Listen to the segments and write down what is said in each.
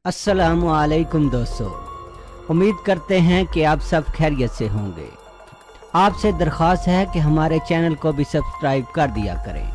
अस्सलामुअलैकुम दोस्तों, उम्मीद करते हैं कि आप सब खैरियत से होंगे। आपसे दरख्वास्त है कि हमारे चैनल को भी सब्सक्राइब कर दिया करें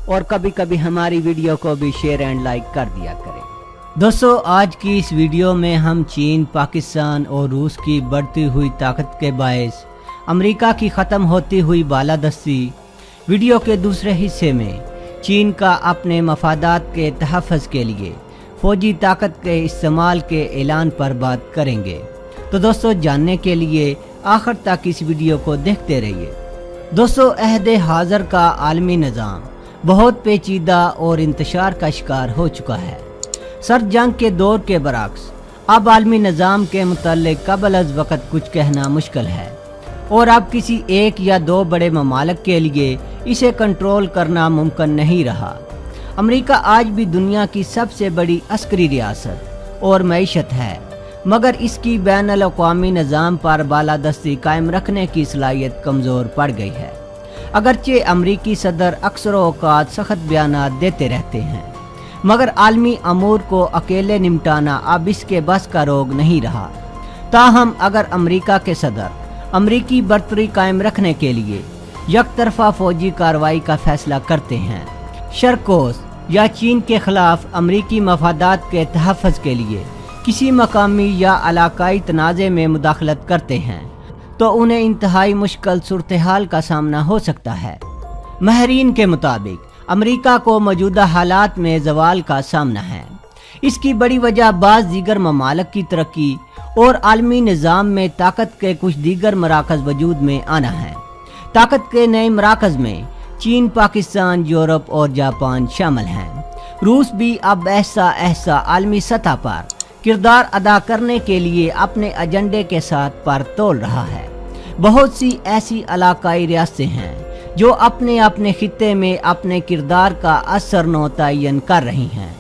और कभी कभी हमारी वीडियो को भी शेयर एंड लाइक कर दिया करें। दोस्तों, आज की इस वीडियो में हम चीन, पाकिस्तान और रूस की बढ़ती हुई ताकत के बायस अमेरिका की ख़त्म होती हुई बालादस्ती, वीडियो के दूसरे हिस्से में चीन का अपने मफादात के तहफ़्फ़ुज़ के लिए फ़ौजी ताकत के इस्तेमाल के ऐलान पर बात करेंगे। तो दोस्तों, जानने के लिए आखिर तक इस वीडियो को देखते रहिए। दोस्तों, अहद हाज़र का आलमी निज़ाम बहुत पेचीदा और इंतशार का शिकार हो चुका है। सर्द जंग के दौर के बरक्स अब आलमी निज़ाम के मुतल्लिक़ क़ब्ल अज़ वक़्त कुछ कहना मुश्किल है और अब किसी एक या दो बड़े ममालिक के लिए इसे कंट्रोल करना मुमकिन नहीं रहा। अमेरिका आज भी दुनिया की सबसे बड़ी अस्करी रियासत और मईशत है, मगर इसकी बैन अल-अक़वामी निज़ाम पर बालादस्ती कायम रखने की सलाहियत कमज़ोर पड़ गई है। अगरचे अमरीकी सदर अक्सर औक़ात सख्त बयानात देते रहते हैं, मगर आलमी अमूर को अकेले निपटाना अब इसके बस का रोग नहीं रहा। ताहम अगर अमरीका के सदर अमरीकी बरतरी कायम रखने के लिए यकतरफा फ़ौजी कार्रवाई का फ़ैसला करते हैं, शर्कोस या चीन के ख़िलाफ़ अमरीकी मफादात के तहफ़्फ़ुज़ के लिए किसी मकामी या इलाकाई तनाज़े में मुदाखलत करते हैं, तो उन्हें इंतहाई मुश्किल सूरत हाल का सामना हो सकता है। माहिरीन के मुताबिक अमेरिका को मौजूदा हालात में ज़वाल का सामना है। इसकी बड़ी वजह बाज़ दीगर ममालिक की तरक्की और आलमी निज़ाम में ताकत के कुछ दीगर मराकज़ वजूद में आना है। ताकत के नए मराकज़ में चीन, पाकिस्तान, यूरोप और जापान शामिल हैं। रूस भी अब ऐसा आलमी सतह पर किरदार अदा करने के लिए अपने एजेंडे के साथ पर तोल रहा है। बहुत सी ऐसी इलाकाई रियासतें हैं जो अपने अपने खित्ते में अपने किरदार का असर तयन कर रही हैं।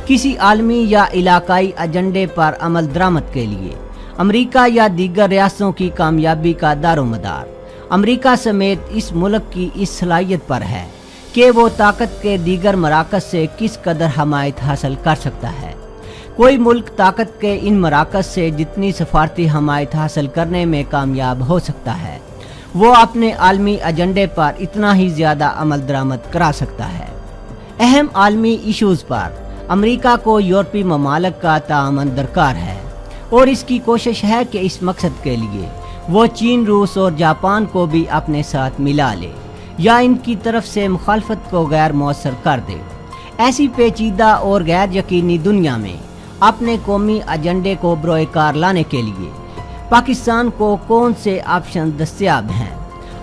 किसी आलमी या इलाकाई एजेंडे पर अमल दरामद के लिए अमेरिका या दीगर रियासतों की कामयाबी का दारोमदार अमेरिका समेत इस मुल्क की इस सलाहियत पर है कि वो ताकत के दीगर मराकज़ से किस कदर हमायत हासिल कर सकता है। कोई मुल्क ताकत के इन मराकज़ से जितनी सफारती हमायत हासिल करने में कामयाब हो सकता है, वो अपने आलमी एजेंडे पर इतना ही ज़्यादा अमल दरामद करा सकता है। अहम आलमी इशूज़ पर अमेरिका को यूरोपीय ममालिक का ताअमन दरकार है और इसकी कोशिश है कि इस मकसद के लिए वो चीन, रूस और जापान को भी अपने साथ मिला ले या इनकी तरफ से मुखालफत को गैर मौसर कर दे। ऐसी पेचीदा और गैर यकीनी दुनिया में अपने कौमी एजेंडे को बरोएकार लाने के लिए पाकिस्तान को कौन से ऑप्शन दस्तयाब हैं?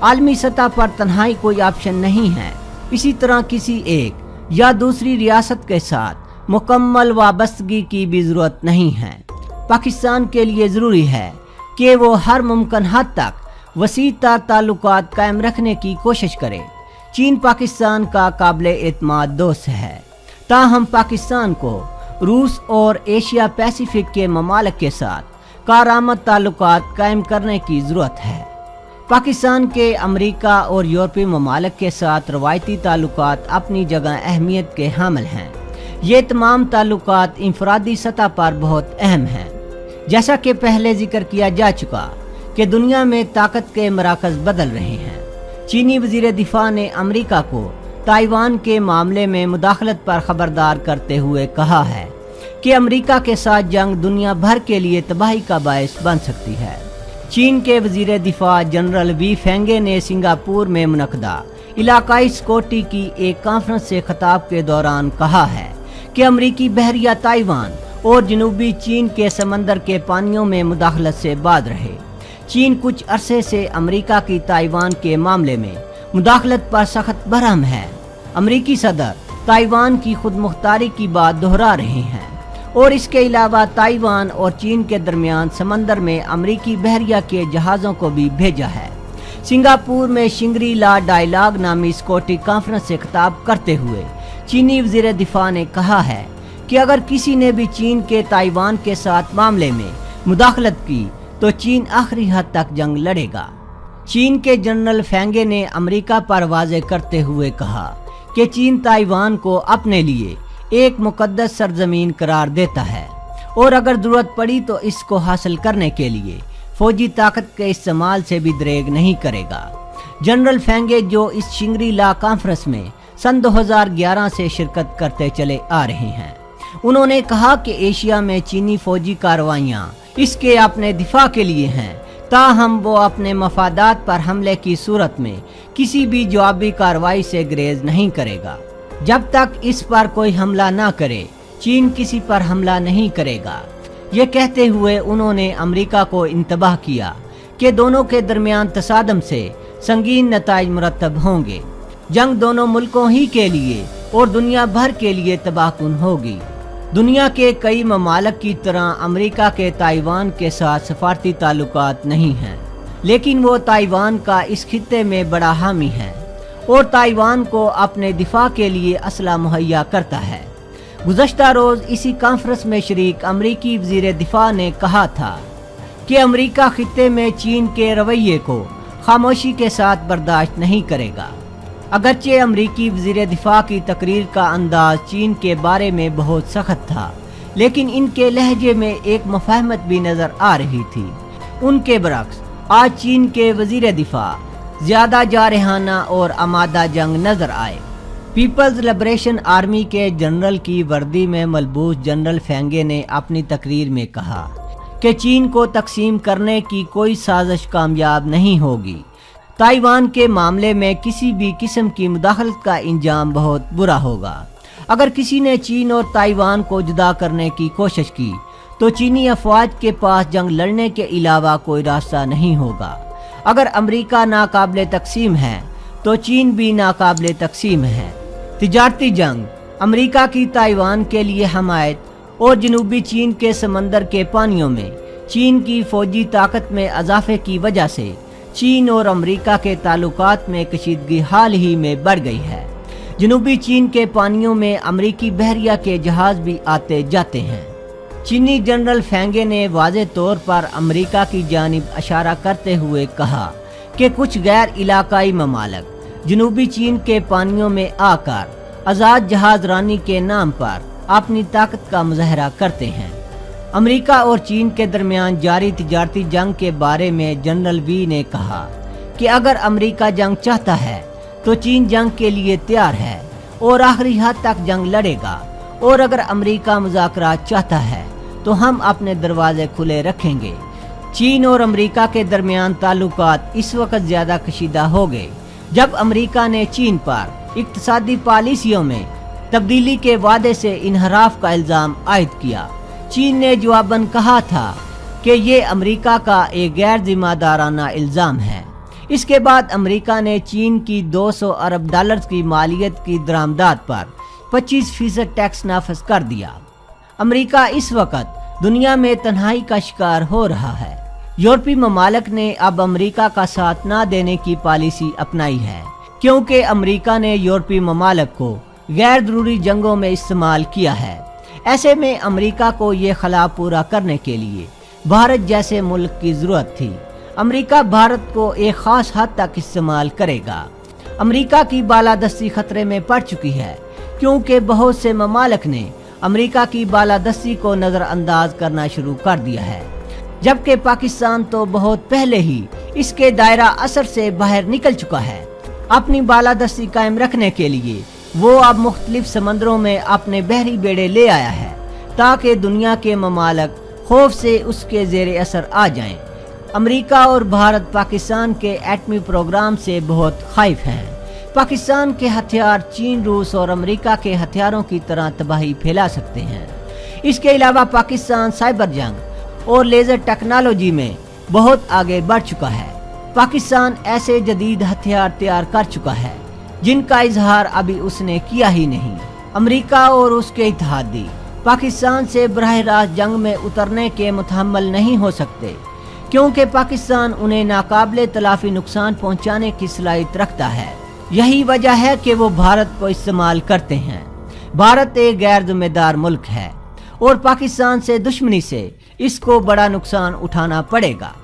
आलमी सतह पर तन्हाई कोई ऑप्शन नहीं है। इसी तरह किसी एक या दूसरी रियासत के साथ मुकम्मल वाबस्तगी की भी ज़रूरत नहीं है। पाकिस्तान के लिए ज़रूरी है कि वो हर मुमकिन हद तक वसी ताल्लुकात कायम रखने की कोशिश करे। चीन पाकिस्तान का काबिल एतमाद दोस्त है, ताहम पाकिस्तान को रूस और एशिया पैसिफिक के ममालिक के साथ कारआमद ताल्लुकात कायम करने की ज़रूरत है। पाकिस्तान के अमेरिका और यूरोपीय ममालिक के साथ रवायती ताल्लुकात अपनी जगह अहमियत के हामिल हैं। ये तमाम ताल्लुकात इंफरादी सतह पर बहुत अहम हैं। जैसा कि पहले जिक्र किया जा चुका कि दुनिया में ताकत के मराकज़ बदल रहे हैं। चीनी वज़ीर दिफा ने अमेरिका को ताइवान के मामले में मुदाखलत पर खबरदार करते हुए कहा है कि अमेरिका के साथ जंग दुनिया भर के लिए तबाही का बायस बन सकती है। चीन के वज़ीर दिफा जनरल वी फेंगे ने सिंगापुर में मुनक़दा इलाकाई सिक्योरिटी की एक कॉन्फ्रेंस से खिताब के दौरान कहा है कि अमेरिकी बहरिया ताइवान और जनूबी चीन के समंदर के पानियों में मुदाखलत से बाज रहे। चीन कुछ अरसे से अमेरिका की ताइवान के मामले में मुदाखलत पर सख्त बरहम है। अमेरिकी सदर ताइवान की खुद मुख्तारी की बात दोहरा रहे हैं और इसके अलावा ताइवान और चीन के दरमियान समंदर में अमेरिकी बहरिया के जहाज़ों को भी भेजा है। सिंगापुर में शिंगरी ला डायलॉग नामी सिक्योरिटी कॉन्फ्रेंस से खिताब करते हुए चीनी वज़ीर दिफा ने कहा है कि अगर किसी ने भी चीन के ताइवान के साथ मामले में मुदाखलत की तो चीन आखिरी हद तक जंग लड़ेगा। चीन के जनरल फेंगे ने अमेरिका पर वाज़े करते हुए कहा कि चीन ताइवान को अपने लिए एक मुकद्दस सरजमीन करार देता है और अगर जरूरत पड़ी तो इसको हासिल करने के लिए फौजी ताकत के इस्तेमाल से भी दरेग नहीं करेगा। जनरल फेंगे जो इस शिंगरी ला कॉन्फ्रेंस में सन 2011 से शिरकत करते चले आ रहे हैं, उन्होंने कहा कि एशिया में चीनी फौजी कार्रवाइयां इसके अपने दिफा के लिए हैं, ताहम वो अपने मफादात पर हमले की सूरत में किसी भी जवाबी कार्रवाई से गुरेज नहीं करेगा। जब तक इस पर कोई हमला ना करे, चीन किसी पर हमला नहीं करेगा। ये कहते हुए उन्होंने अमेरिका को इंतबाह किया कि दोनों के दरमियान तसादम से संगीन नताइज मुरतब होंगे। जंग दोनों मुल्कों ही के लिए और दुनिया भर के लिए तबाहकुन होगी। दुनिया के कई ममालिक की तरह अमेरिका के ताइवान के साथ सफारती ताल्लुकात नहीं हैं, लेकिन वो ताइवान का इस खित्ते में बड़ा हामी है और ताइवान को अपने दिफा के लिए असला मुहैया करता है। गुज़श्ता रोज़ इसी कॉन्फ्रेंस में शरीक अमरीकी वज़ीर दिफा ने कहा था कि अमेरिका खित्ते में चीन के रवैये को खामोशी के साथ बर्दाश्त नहीं करेगा। अगरचे अमरीकी वज़ीर दिफा की तकरीर का अंदाज चीन के बारे में बहुत सख्त था, लेकिन इनके लहजे में एक मुफाहमत भी नज़र आ रही थी। उनके बरक्स आज चीन के वज़ीर दिफा ज़्यादा जारहाना और आमादा जंग नज़र आए। पीपल्स लिबरेशन आर्मी के जनरल की वर्दी में मलबूस जनरल फेंगे ने अपनी तकरीर में कहा कि चीन को तकसीम करने की कोई साजिश कामयाब नहीं होगी। ताइवान के मामले में किसी भी किस्म की मुदाखलत का इंजाम बहुत बुरा होगा। अगर किसी ने चीन और ताइवान को जुदा करने की कोशिश की तो चीनी अफवाज के पास जंग लड़ने के अलावा कोई रास्ता नहीं होगा। अगर अमेरिका नाकाबिले तकसीम है तो चीन भी नाकाबिले तकसीम है। तिजारती जंग, अमेरिका की ताइवान के लिए हमायत और जनूबी चीन के समंदर के पानियों में चीन की फौजी ताकत में इजाफे की वजह से चीन और अमेरिका के ताल्लुकात में कशीदगी हाल ही में बढ़ गई है। जनूबी चीन के पानियों में अमेरिकी बहरिया के जहाज भी आते जाते हैं। चीनी जनरल फेंगे ने वाज़े तौर पर अमेरिका की जानिब इशारा करते हुए कहा कि कुछ गैर इलाकाई ममालिक जनूबी चीन के पानियों में आकर आज़ाद जहाज रानी के नाम पर अपनी ताकत का मुजाहरा करते हैं। अमेरिका और चीन के दरमियान जारी तिजारती जंग के बारे में जनरल वी ने कहा कि अगर अमेरिका जंग चाहता है तो चीन जंग के लिए तैयार है और आखिरी हद तक जंग लड़ेगा, और अगर अमेरिका मुज़ाकरात चाहता है तो हम अपने दरवाजे खुले रखेंगे। चीन और अमेरिका के दरमियान ताल्लुकात इस वक्त ज़्यादा कशीदा हो गए जब अमेरिका ने चीन पर इक्तिसादी पॉलिसियों में तब्दीली के वादे से इनहराफ का इल्ज़ाम आयद किया। चीन ने जवाबन कहा था कि ये अमेरिका का एक गैर जिम्मेदाराना इल्ज़ाम है। इसके बाद अमेरिका ने चीन की 200 अरब डॉलर की मालियत की दरामदात पर 25% टैक्स नाफिज कर दिया। अमेरिका इस वक्त दुनिया में तन्हाई का शिकार हो रहा है। यूरोपीय ममालिक ने अब अमेरिका का साथ न देने की पॉलिसी अपनाई है, क्योंकि अमेरिका ने यूरोपीय ममालिक को गैर जरूरी जंगों में इस्तेमाल किया है। ऐसे में अमेरिका को ये खला पूरा करने के लिए भारत जैसे मुल्क की ज़रूरत थी। अमेरिका भारत को एक ख़ास हद तक इस्तेमाल करेगा। अमेरिका की बालादस्ती खतरे में पड़ चुकी है, क्योंकि बहुत से ममालिक ने अमेरिका की बालादस्ती को नज़रअंदाज करना शुरू कर दिया है, जबकि पाकिस्तान तो बहुत पहले ही इसके दायरा असर से बाहर निकल चुका है। अपनी बालादस्ती कायम रखने के लिए वो अब मुख्तलिफ समंदरों में अपने बहरी बेड़े ले आया है, ताकि दुनिया के ममालिक खौफ से उसके ज़ेरे असर आ जाएं। अमेरिका और भारत पाकिस्तान के एटमी प्रोग्राम से बहुत खौफ हैं। पाकिस्तान के हथियार चीन, रूस और अमेरिका के हथियारों की तरह तबाही फैला सकते हैं। इसके अलावा पाकिस्तान साइबर जंग और लेज़र टेक्नोलॉजी में बहुत आगे बढ़ चुका है। पाकिस्तान ऐसे जदीद हथियार तैयार कर चुका है जिनका इजहार अभी उसने किया ही नहीं। अमेरिका और उसके इत्तेहादी पाकिस्तान से बराह रास्त जंग में उतरने के मुतहम्मल नहीं हो सकते, क्योंकि पाकिस्तान उन्हें नाकाबिले तलाफी नुकसान पहुंचाने की सलाहियत रखता है। यही वजह है कि वो भारत को इस्तेमाल करते हैं। भारत एक गैर जिम्मेदार मुल्क है और पाकिस्तान से दुश्मनी से इसको बड़ा नुकसान उठाना पड़ेगा।